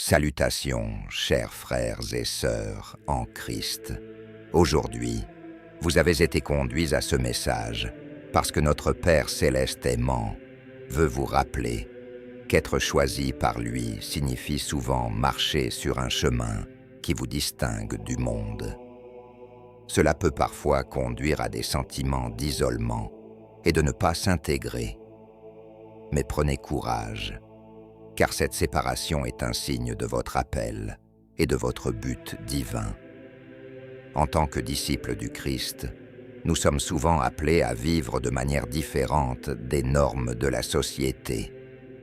Salutations, chers frères et sœurs en Christ. Aujourd'hui, vous avez été conduits à ce message parce que notre Père céleste aimant veut vous rappeler qu'être choisi par lui signifie souvent marcher sur un chemin qui vous distingue du monde. Cela peut parfois conduire à des sentiments d'isolement et de ne pas s'intégrer. Mais prenez courage, car cette séparation est un signe de votre appel et de votre but divin. En tant que disciples du Christ, nous sommes souvent appelés à vivre de manière différente des normes de la société.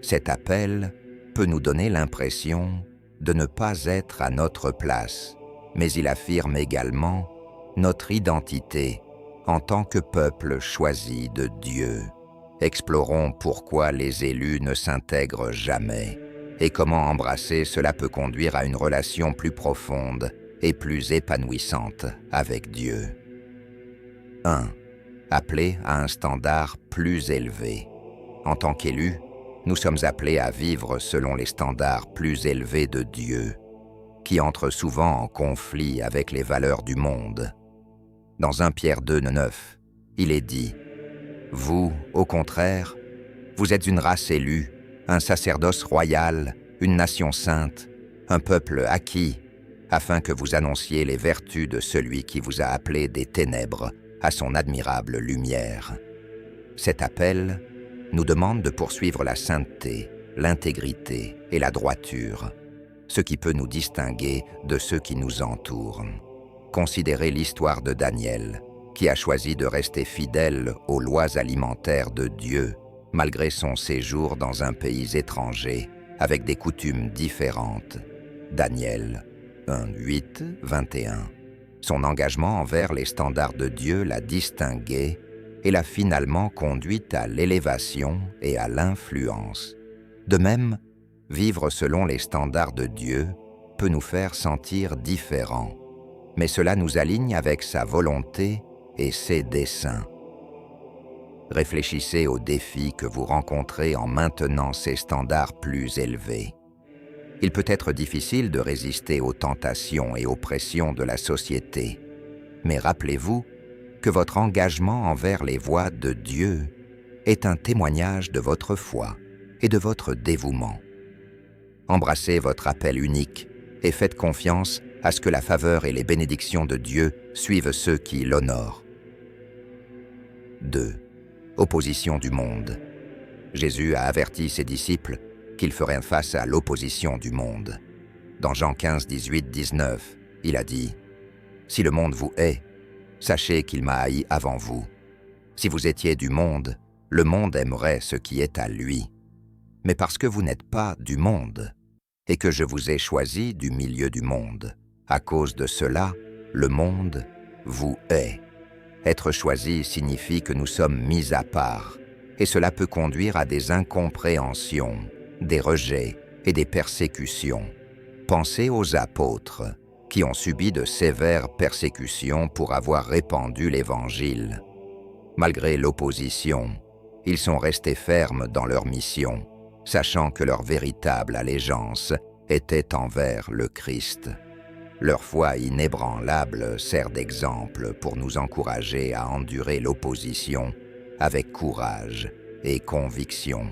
Cet appel peut nous donner l'impression de ne pas être à notre place, mais il affirme également notre identité en tant que peuple choisi de Dieu. Explorons pourquoi les élus ne s'intègrent jamais et comment embrasser cela peut conduire à une relation plus profonde et plus épanouissante avec Dieu. 1. Appelés à un standard plus élevé. En tant qu'élus, nous sommes appelés à vivre selon les standards plus élevés de Dieu, qui entrent souvent en conflit avec les valeurs du monde. Dans 1 Pierre 2,9, il est dit « Vous, au contraire, vous êtes une race élue, un sacerdoce royal, une nation sainte, un peuple acquis, afin que vous annonciez les vertus de celui qui vous a appelés des ténèbres à son admirable lumière. » Cet appel nous demande de poursuivre la sainteté, l'intégrité et la droiture, ce qui peut nous distinguer de ceux qui nous entourent. Considérez l'histoire de Daniel, qui a choisi de rester fidèle aux lois alimentaires de Dieu, malgré son séjour dans un pays étranger, avec des coutumes différentes. Daniel 1:8-21. Son engagement envers les standards de Dieu l'a distingué et l'a finalement conduite à l'élévation et à l'influence. De même, vivre selon les standards de Dieu peut nous faire sentir différents, mais cela nous aligne avec sa volonté et ses desseins. Réfléchissez aux défis que vous rencontrez en maintenant ces standards plus élevés. Il peut être difficile de résister aux tentations et aux pressions de la société, mais rappelez-vous que votre engagement envers les voies de Dieu est un témoignage de votre foi et de votre dévouement. Embrassez votre appel unique et faites confiance à ce que la faveur et les bénédictions de Dieu suivent ceux qui l'honorent. 2. Opposition du monde. Jésus a averti ses disciples qu'ils feraient face à l'opposition du monde. Dans Jean 15, 18, 19, il a dit « Si le monde vous hait, sachez qu'il m'a haï avant vous. Si vous étiez du monde, le monde aimerait ce qui est à lui. Mais parce que vous n'êtes pas du monde, et que je vous ai choisi du milieu du monde, à cause de cela, le monde vous hait. » Être choisi signifie que nous sommes mis à part, et cela peut conduire à des incompréhensions, des rejets et des persécutions. Pensez aux apôtres, qui ont subi de sévères persécutions pour avoir répandu l'Évangile. Malgré l'opposition, ils sont restés fermes dans leur mission, sachant que leur véritable allégeance était envers le Christ. Leur foi inébranlable sert d'exemple pour nous encourager à endurer l'opposition avec courage et conviction.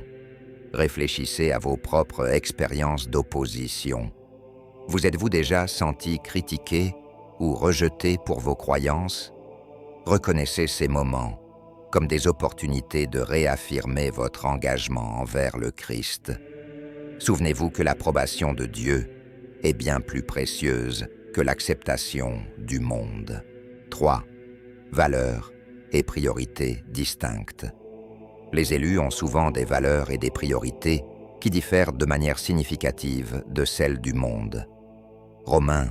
Réfléchissez à vos propres expériences d'opposition. Vous êtes-vous déjà senti critiqué ou rejeté pour vos croyances? Reconnaissez ces moments comme des opportunités de réaffirmer votre engagement envers le Christ. Souvenez-vous que l'approbation de Dieu est bien plus précieuse que l'acceptation du monde. 3. Valeurs et priorités distinctes. Les élus ont souvent des valeurs et des priorités qui diffèrent de manière significative de celles du monde. Romains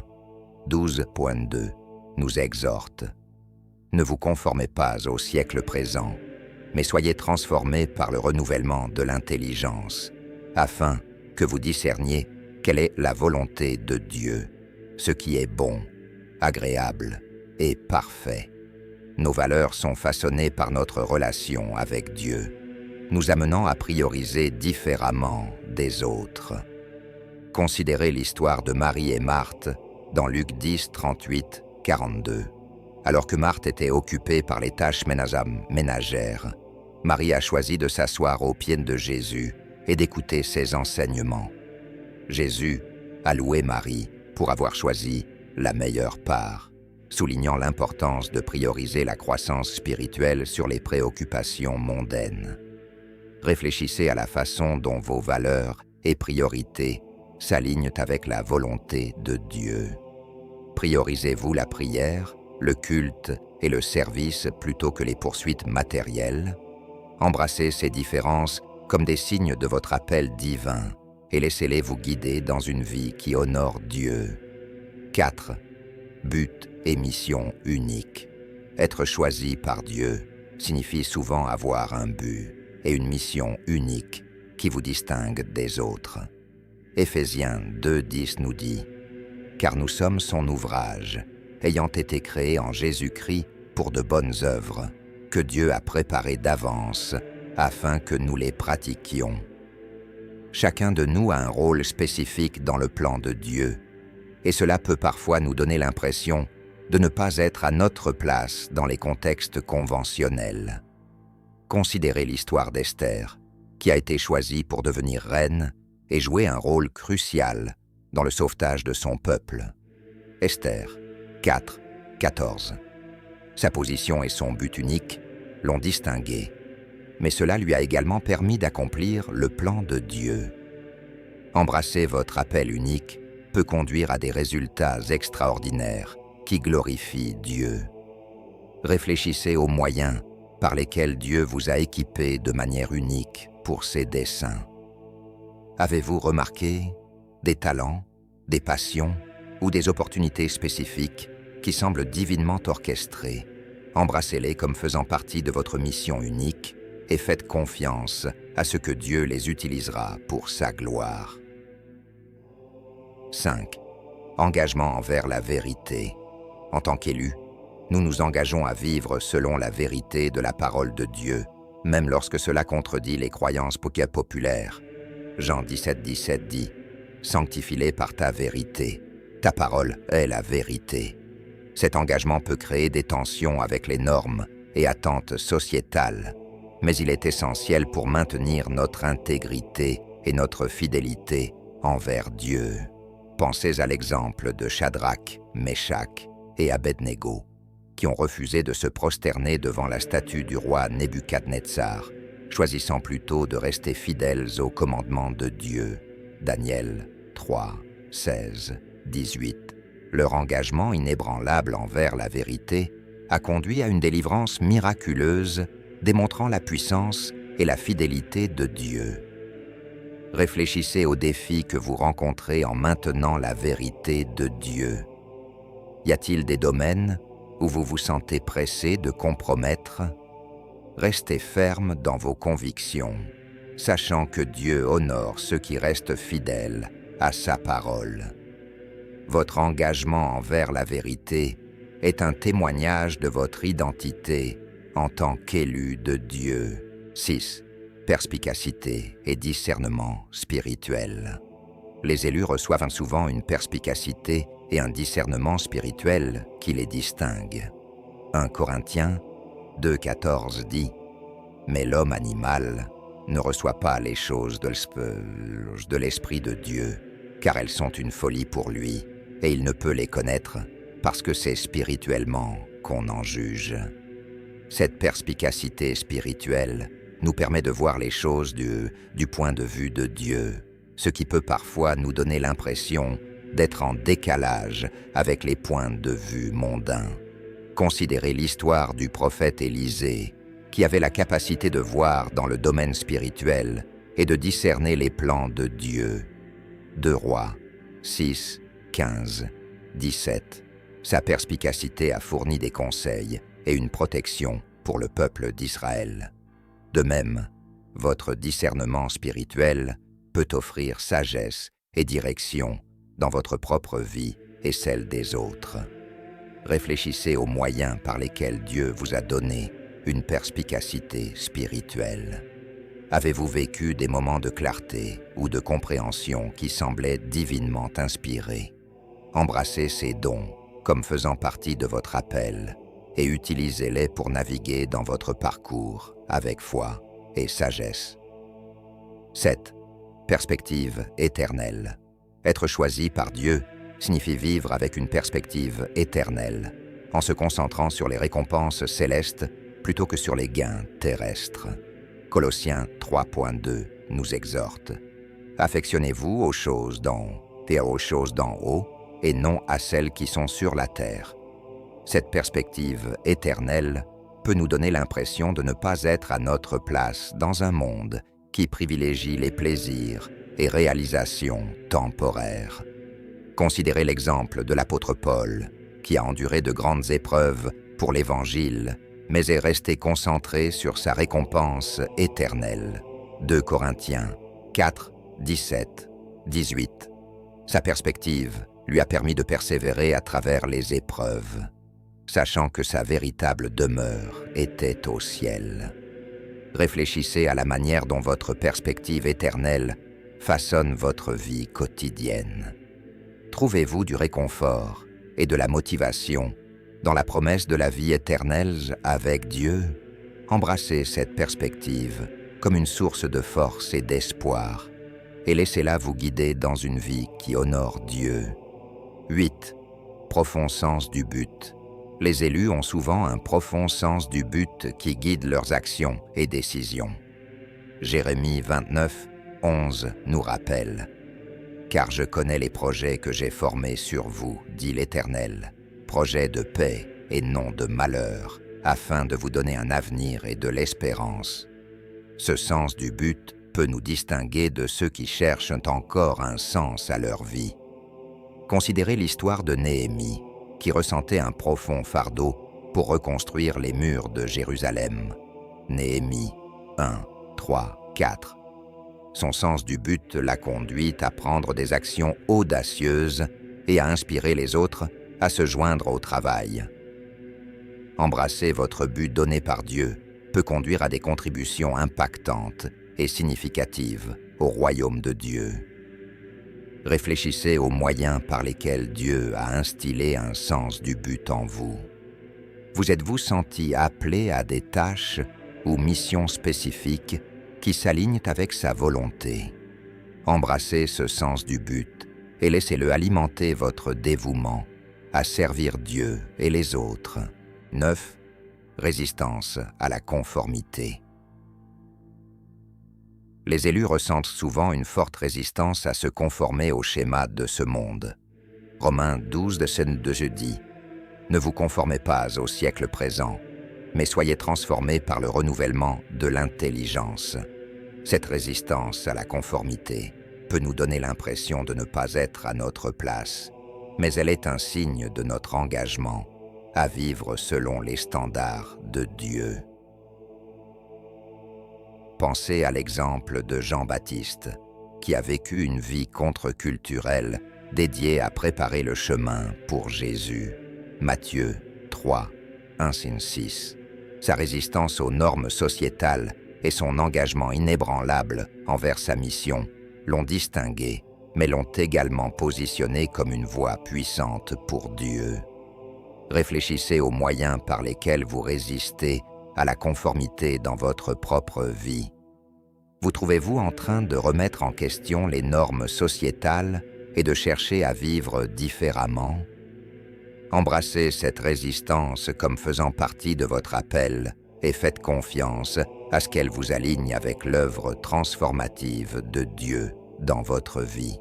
12.2 nous exhorte « Ne vous conformez pas au siècle présent, mais soyez transformés par le renouvellement de l'intelligence, afin que vous discerniez quelle est la volonté de Dieu, ce qui est bon, agréable et parfait. » Nos valeurs sont façonnées par notre relation avec Dieu, nous amenant à prioriser différemment des autres. Considérez l'histoire de Marie et Marthe dans Luc 10, 38, 42. Alors que Marthe était occupée par les tâches ménagères, Marie a choisi de s'asseoir aux pieds de Jésus et d'écouter ses enseignements. Jésus a loué Marie pour avoir choisi la meilleure part, soulignant l'importance de prioriser la croissance spirituelle sur les préoccupations mondaines. Réfléchissez à la façon dont vos valeurs et priorités s'alignent avec la volonté de Dieu. Priorisez-vous la prière, le culte et le service plutôt que les poursuites matérielles? Embrassez ces différences comme des signes de votre appel divin et laissez-les vous guider dans une vie qui honore Dieu. 4. But et mission unique. Être choisi par Dieu signifie souvent avoir un but et une mission unique qui vous distingue des autres. Éphésiens 2:10 nous dit « Car nous sommes son ouvrage, ayant été créés en Jésus-Christ pour de bonnes œuvres, que Dieu a préparées d'avance afin que nous les pratiquions. » Chacun de nous a un rôle spécifique dans le plan de Dieu, et cela peut parfois nous donner l'impression de ne pas être à notre place dans les contextes conventionnels. Considérez l'histoire d'Esther, qui a été choisie pour devenir reine et jouer un rôle crucial dans le sauvetage de son peuple. Esther 4, 14. Sa position et son but unique l'ont distinguée, mais cela lui a également permis d'accomplir le plan de Dieu. Embrasser votre appel unique peut conduire à des résultats extraordinaires qui glorifient Dieu. Réfléchissez aux moyens par lesquels Dieu vous a équipé de manière unique pour ses desseins. Avez-vous remarqué des talents, des passions ou des opportunités spécifiques qui semblent divinement orchestrées? Embrassez-les comme faisant partie de votre mission unique et faites confiance à ce que Dieu les utilisera pour sa gloire. 5. Engagement envers la vérité. En tant qu'élus, nous nous engageons à vivre selon la vérité de la parole de Dieu, même lorsque cela contredit les croyances populaires. Jean 17:17 dit « Sanctifie-les par ta vérité. Ta parole est la vérité. » Cet engagement peut créer des tensions avec les normes et attentes sociétales, mais il est essentiel pour maintenir notre intégrité et notre fidélité envers Dieu. Pensez à l'exemple de Shadrach, Meshach et Abednego, qui ont refusé de se prosterner devant la statue du roi Nebuchadnezzar, choisissant plutôt de rester fidèles aux commandements de Dieu. Daniel 3, 16, 18. Leur engagement inébranlable envers la vérité a conduit à une délivrance miraculeuse, démontrant la puissance et la fidélité de Dieu. Réfléchissez aux défis que vous rencontrez en maintenant la vérité de Dieu. Y a-t-il des domaines où vous vous sentez pressé de compromettre? Restez ferme dans vos convictions, sachant que Dieu honore ceux qui restent fidèles à sa parole. Votre engagement envers la vérité est un témoignage de votre identité en tant qu'élu de Dieu. 6. Perspicacité et discernement spirituel. Les élus reçoivent souvent une perspicacité et un discernement spirituel qui les distinguent. 1 Corinthiens 2,14 dit « Mais l'homme animal ne reçoit pas les choses de l'Esprit de Dieu, car elles sont une folie pour lui, et il ne peut les connaître parce que c'est spirituellement qu'on en juge. » Cette perspicacité spirituelle nous permet de voir les choses du point de vue de Dieu, ce qui peut parfois nous donner l'impression d'être en décalage avec les points de vue mondains. Considérez l'histoire du prophète Élisée, qui avait la capacité de voir dans le domaine spirituel et de discerner les plans de Dieu. 2 Rois 6, 15, 17. Sa perspicacité a fourni des conseils et une protection pour le peuple d'Israël. De même, votre discernement spirituel peut offrir sagesse et direction dans votre propre vie et celle des autres. Réfléchissez aux moyens par lesquels Dieu vous a donné une perspicacité spirituelle. Avez-vous vécu des moments de clarté ou de compréhension qui semblaient divinement inspirés? Embrassez ces dons comme faisant partie de votre appel et utilisez-les pour naviguer dans votre parcours avec foi et sagesse. 7. Perspective éternelle. Être choisi par Dieu signifie vivre avec une perspective éternelle, en se concentrant sur les récompenses célestes plutôt que sur les gains terrestres. Colossiens 3.2 nous exhorte. Affectionnez-vous aux choses d'en haut et non à celles qui sont sur la terre. Cette perspective éternelle peut nous donner l'impression de ne pas être à notre place dans un monde qui privilégie les plaisirs et réalisations temporaires. Considérez l'exemple de l'apôtre Paul, qui a enduré de grandes épreuves pour l'Évangile, mais est resté concentré sur sa récompense éternelle. 2 Corinthiens 4, 17, 18. Sa perspective lui a permis de persévérer à travers les épreuves, sachant que sa véritable demeure était au ciel. Réfléchissez à la manière dont votre perspective éternelle façonne votre vie quotidienne. Trouvez-vous du réconfort et de la motivation dans la promesse de la vie éternelle avec Dieu? Embrassez cette perspective comme une source de force et d'espoir et laissez-la vous guider dans une vie qui honore Dieu. 8. Profond sens du but. Les élus ont souvent un profond sens du but qui guide leurs actions et décisions. Jérémie 29, 11 nous rappelle « Car je connais les projets que j'ai formés sur vous, dit l'Éternel, projets de paix et non de malheur, afin de vous donner un avenir et de l'espérance. » Ce sens du but peut nous distinguer de ceux qui cherchent encore un sens à leur vie. Considérez l'histoire de Néhémie, qui ressentait un profond fardeau pour reconstruire les murs de Jérusalem. Néhémie 1, 3, 4. Son sens du but l'a conduit à prendre des actions audacieuses et à inspirer les autres à se joindre au travail. Embrasser votre but donné par Dieu peut conduire à des contributions impactantes et significatives au royaume de Dieu. Réfléchissez aux moyens par lesquels Dieu a instillé un sens du but en vous. Vous êtes-vous senti appelé à des tâches ou missions spécifiques qui s'alignent avec sa volonté? Embrassez ce sens du but et laissez-le alimenter votre dévouement à servir Dieu et les autres. 9. Résistance à la conformité. Les élus ressentent souvent une forte résistance à se conformer au schéma de ce monde. Romains 12 de dit « Ne vous conformez pas au siècle présent, mais soyez transformés par le renouvellement de l'intelligence. » Cette résistance à la conformité peut nous donner l'impression de ne pas être à notre place, mais elle est un signe de notre engagement à vivre selon les standards de Dieu. Pensez à l'exemple de Jean-Baptiste, qui a vécu une vie contre-culturelle dédiée à préparer le chemin pour Jésus. Matthieu 3, 1-6. Sa résistance aux normes sociétales et son engagement inébranlable envers sa mission l'ont distingué, mais l'ont également positionné comme une voix puissante pour Dieu. Réfléchissez aux moyens par lesquels vous résistez à la conformité dans votre propre vie. Vous trouvez-vous en train de remettre en question les normes sociétales et de chercher à vivre différemment? Embrassez cette résistance comme faisant partie de votre appel et faites confiance à ce qu'elle vous aligne avec l'œuvre transformative de Dieu dans votre vie.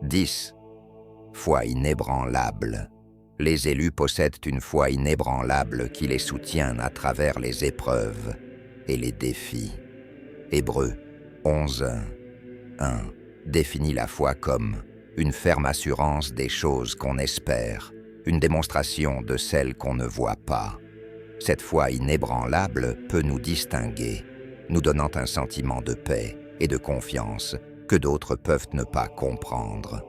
10. Foi inébranlable. Les élus possèdent une foi inébranlable qui les soutient à travers les épreuves et les défis. Hébreux 11, 1 définit la foi comme une ferme assurance des choses qu'on espère, une démonstration de celles qu'on ne voit pas. Cette foi inébranlable peut nous distinguer, nous donnant un sentiment de paix et de confiance que d'autres peuvent ne pas comprendre.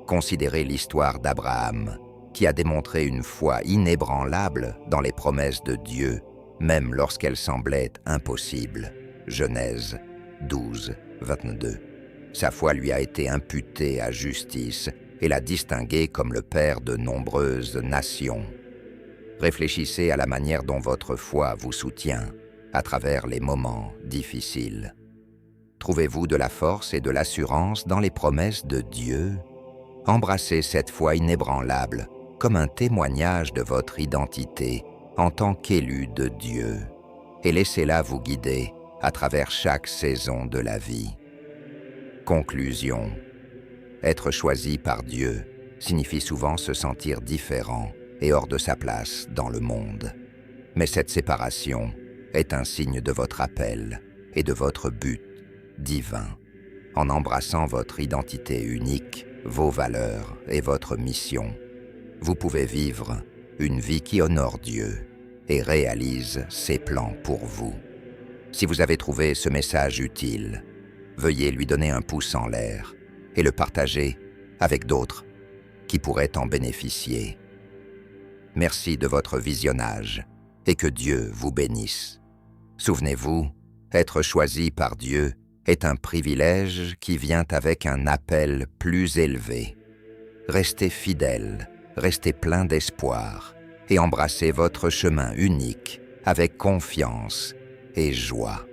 Considérez l'histoire d'Abraham, qui a démontré une foi inébranlable dans les promesses de Dieu, même lorsqu'elles semblaient impossibles. Genèse 12, 22. Sa foi lui a été imputée à justice et l'a distingué comme le père de nombreuses nations. Réfléchissez à la manière dont votre foi vous soutient à travers les moments difficiles. Trouvez-vous de la force et de l'assurance dans les promesses de Dieu? Embrassez cette foi inébranlable comme un témoignage de votre identité en tant qu'élu de Dieu et laissez-la vous guider à travers chaque saison de la vie. Conclusion. Être choisi par Dieu signifie souvent se sentir différent et hors de sa place dans le monde. Mais cette séparation est un signe de votre appel et de votre but divin. En embrassant votre identité unique, vos valeurs et votre mission, vous pouvez vivre une vie qui honore Dieu et réalise ses plans pour vous. Si vous avez trouvé ce message utile, veuillez lui donner un pouce en l'air et le partager avec d'autres qui pourraient en bénéficier. Merci de votre visionnage et que Dieu vous bénisse. Souvenez-vous, être choisi par Dieu est un privilège qui vient avec un appel plus élevé. Restez fidèle, restez plein d'espoir et embrassez votre chemin unique avec confiance et joie.